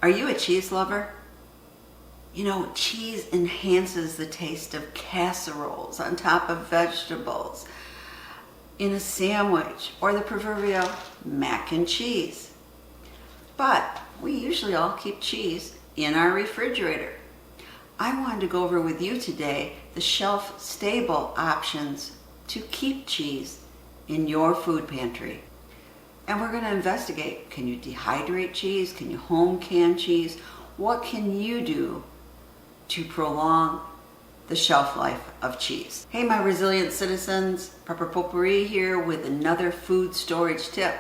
Are you a cheese lover? You know, cheese enhances the taste of casseroles on top of vegetables, in a sandwich, or the proverbial mac and cheese. But we usually all keep cheese in our refrigerator. I wanted to go over with you today the shelf-stable options to keep cheese in your food pantry. And we're going to investigate, can you dehydrate cheese? Can you home can cheese? What can you do to prolong the shelf life of cheese? Hey, my resilient citizens, Potpourri here with another food storage tip.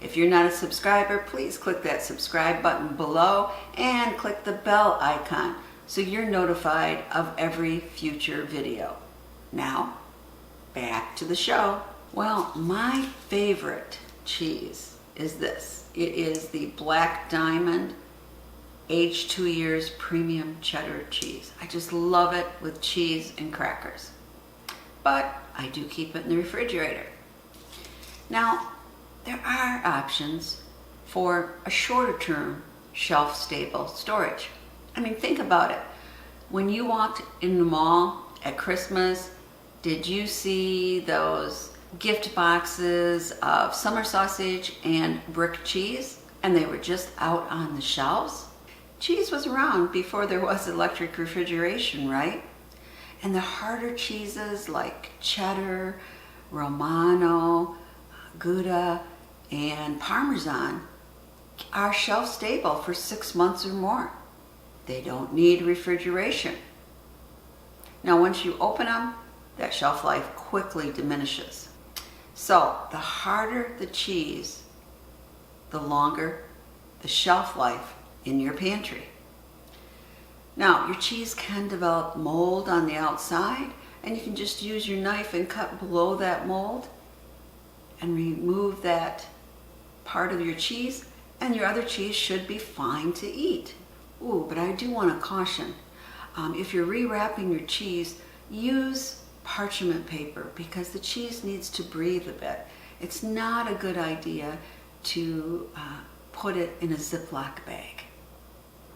If you're not a subscriber, please click that subscribe button below and click the bell icon so you're notified of every future video. Now, back to the show. Well, my favorite cheese is this. It is the Black Diamond aged 2 years premium cheddar cheese. I just love it with cheese and crackers. But I do keep it in the refrigerator. Now, there are options for a shorter term shelf-stable storage. I mean, think about it. When you walked in the mall at Christmas, did you see those gift boxes of summer sausage and brick cheese? And they were just out on the shelves? Cheese was around before there was electric refrigeration, right? And the harder cheeses like cheddar, Romano, Gouda, and Parmesan are shelf stable for 6 months or more. They don't need refrigeration. Now, once you open them, that shelf life quickly diminishes. So the harder the cheese, the longer the shelf life in your pantry. Now, your cheese can develop mold on the outside, and you can just use your knife and cut below that mold and remove that part of your cheese, and your other cheese should be fine to eat. Ooh, but I do want to caution, if you're rewrapping your cheese, use parchment paper because the cheese needs to breathe a bit. It's not a good idea to put it in a Ziploc bag.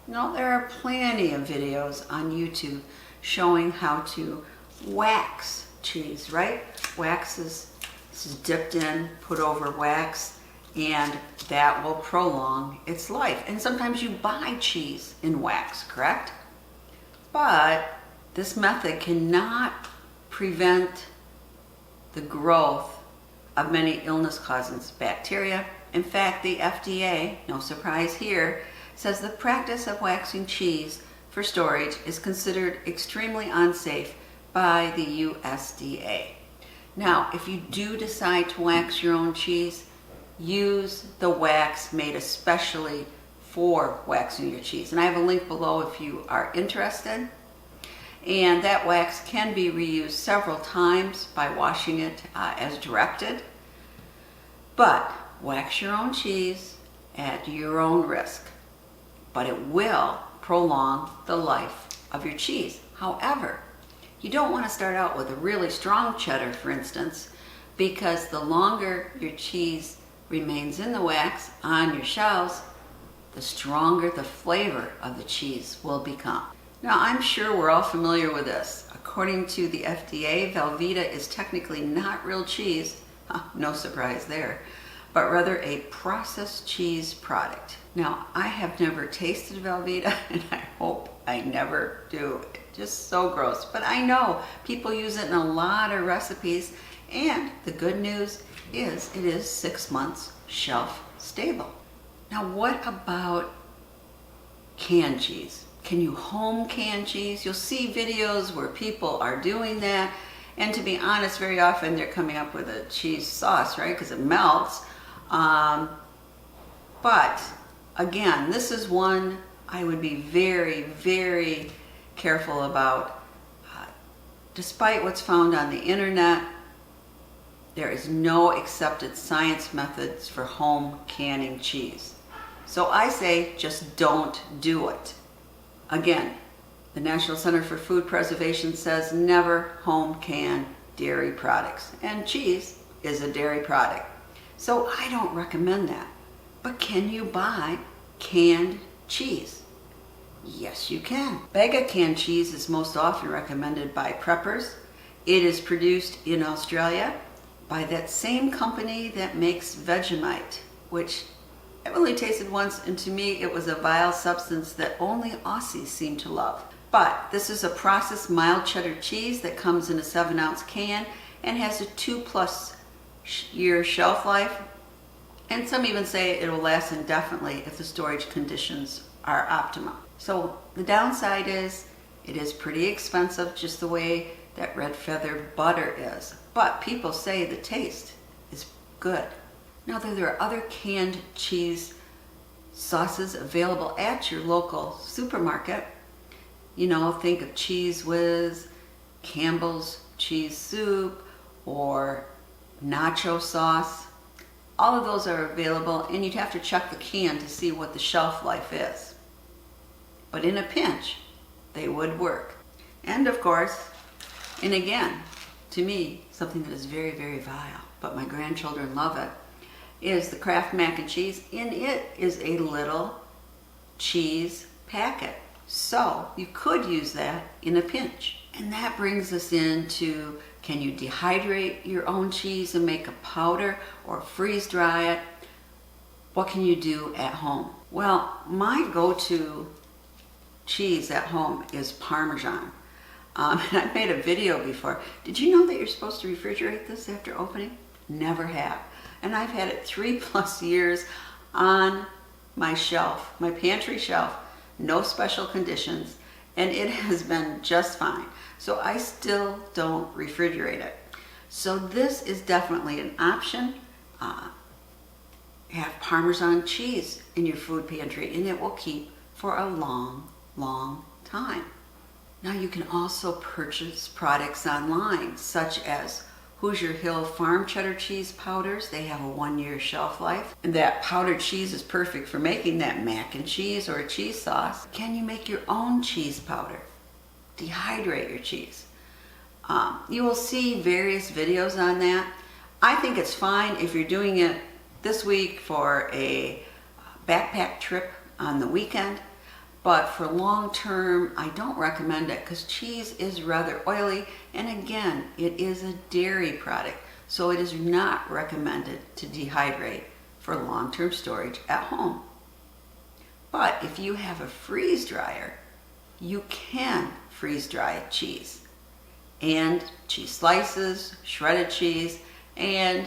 Now, there are plenty of videos on YouTube showing how to wax cheese, right? Wax is dipped in, put over wax, and that will prolong its life. And sometimes you buy cheese in wax, correct? But this method cannot prevent the growth of many illness-causing bacteria. In fact, the FDA, no surprise here, says the practice of waxing cheese for storage is considered extremely unsafe by the USDA. Now, if you do decide to wax your own cheese, use the wax made especially for waxing your cheese. And I have a link below if you are interested. And that wax can be reused several times by washing it as directed. But wax your own cheese at your own risk. But it will prolong the life of your cheese. However, you don't want to start out with a really strong cheddar, for instance, because the longer your cheese remains in the wax on your shelves, the stronger the flavor of the cheese will become. Now, I'm sure we're all familiar with this. According to the FDA, Velveeta is technically not real cheese, no surprise there, but rather a processed cheese product. Now, I have never tasted Velveeta, and I hope I never do. It's just so gross. But I know people use it in a lot of recipes, and the good news is it is 6 months shelf stable. Now, what about canned cheese? Can you home can cheese? You'll see videos where people are doing that, and to be honest, very often they're coming up with a cheese sauce, right? Because it melts. But again, this is one I would be very, very careful about. Despite what's found on the internet, there is no accepted science methods for home canning cheese. So I say just don't do it. Again, the National Center for Food Preservation says never home can dairy products, and cheese is a dairy product. So I don't recommend that. But can you buy canned cheese? Yes, you can. Bag of canned cheese is most often recommended by preppers. It is produced in Australia by that same company that makes Vegemite, which I've only tasted once, and to me it was a vile substance that only Aussies seem to love. But this is a processed mild cheddar cheese that comes in a 7-ounce can and has a 2+ year shelf life. And some even say it'll last indefinitely if the storage conditions are optimal. So the downside is it is pretty expensive, just the way that red feather butter is. But people say the taste is good. Now there are other canned cheese sauces available at your local supermarket. You know, think of Cheese Whiz, Campbell's cheese soup, or nacho sauce. All of those are available, and you'd have to check the can to see what the shelf life is. But in a pinch, they would work. And of course, and again, to me, something that is very, very vile, but my grandchildren love it, is the Kraft mac and cheese. In it is a little cheese packet. So you could use that in a pinch. And that brings us into, can you dehydrate your own cheese and make a powder or freeze dry it? What can you do at home? Well, my go-to cheese at home is Parmesan. And I've made a video before. Did you know that you're supposed to refrigerate this after opening? Never have. And I've had it 3+ years on my shelf, my pantry shelf, no special conditions, and it has been just fine. So I still don't refrigerate it. So this is definitely an option. Have Parmesan cheese in your food pantry, and it will keep for a long, long time. Now you can also purchase products online, such as Hoosier Hill Farm Cheddar Cheese powders. They have a 1-year shelf life. And that powdered cheese is perfect for making that mac and cheese or a cheese sauce. Can you make your own cheese powder? Dehydrate your cheese. You will see various videos on that. I think it's fine if you're doing it this week for a backpack trip on the weekend. But for long term, I don't recommend it because cheese is rather oily, and again, it is a dairy product, so it is not recommended to dehydrate for long-term storage at home. But if you have a freeze dryer, you can freeze dry cheese and cheese slices, shredded cheese, and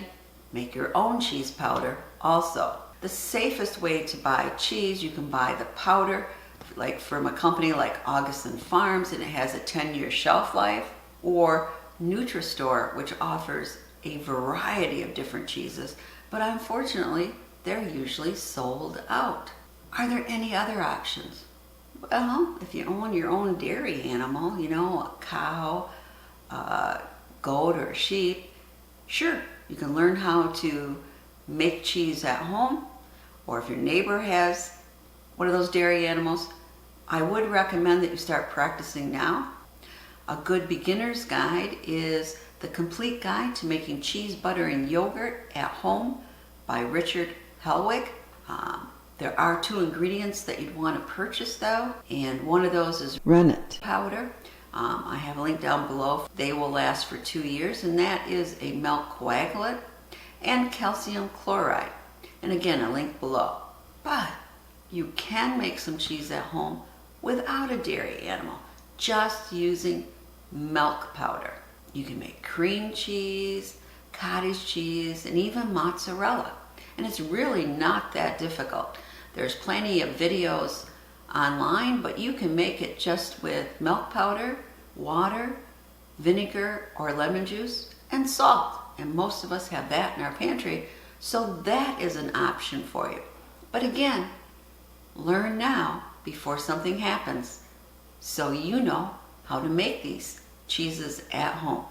make your own cheese powder also. The safest way to buy cheese, you can buy the powder like from a company like Augustin Farms, and it has a 10-year shelf life, or Nutristore, which offers a variety of different cheeses, but unfortunately they're usually sold out. Are there any other options? Well, if you own your own dairy animal, you know, a cow, a goat, or a sheep, sure, you can learn how to make cheese at home, or if your neighbor has one of those dairy animals, I would recommend that you start practicing now. A good beginner's guide is The Complete Guide to Making Cheese, Butter, and Yogurt at Home by Richard Helwig. There are 2 ingredients that you'd want to purchase though, and one of those is rennet powder. I have a link down below. They will last for 2 years, and that is a milk coagulant, and calcium chloride. And again, a link below. But you can make some cheese at home without a dairy animal, just using milk powder. You can make cream cheese, cottage cheese, and even mozzarella. And it's really not that difficult. There's plenty of videos online, but you can make it just with milk powder, water, vinegar, or lemon juice, and salt. And most of us have that in our pantry, so that is an option for you. But again, learn now before something happens, so you know how to make these cheeses at home.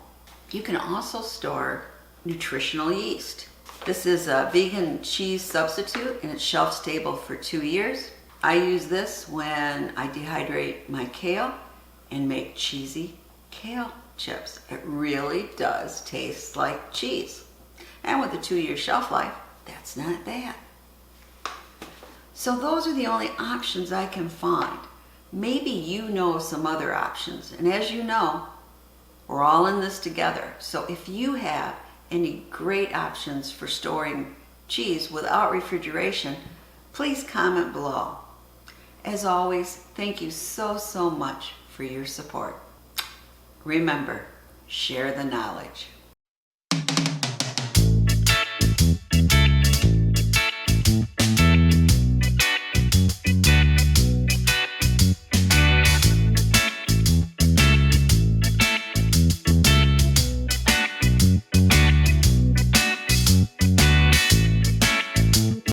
You can also store nutritional yeast. This is a vegan cheese substitute, and it's shelf stable for 2 years. I use this when I dehydrate my kale and make cheesy kale chips. It really does taste like cheese. And with a 2-year shelf life, that's not bad. So those are the only options I can find. Maybe you know some other options. And as you know, we're all in this together. So if you have any great options for storing cheese without refrigeration, please comment below. As always, thank you so much for your support. Remember, share the knowledge.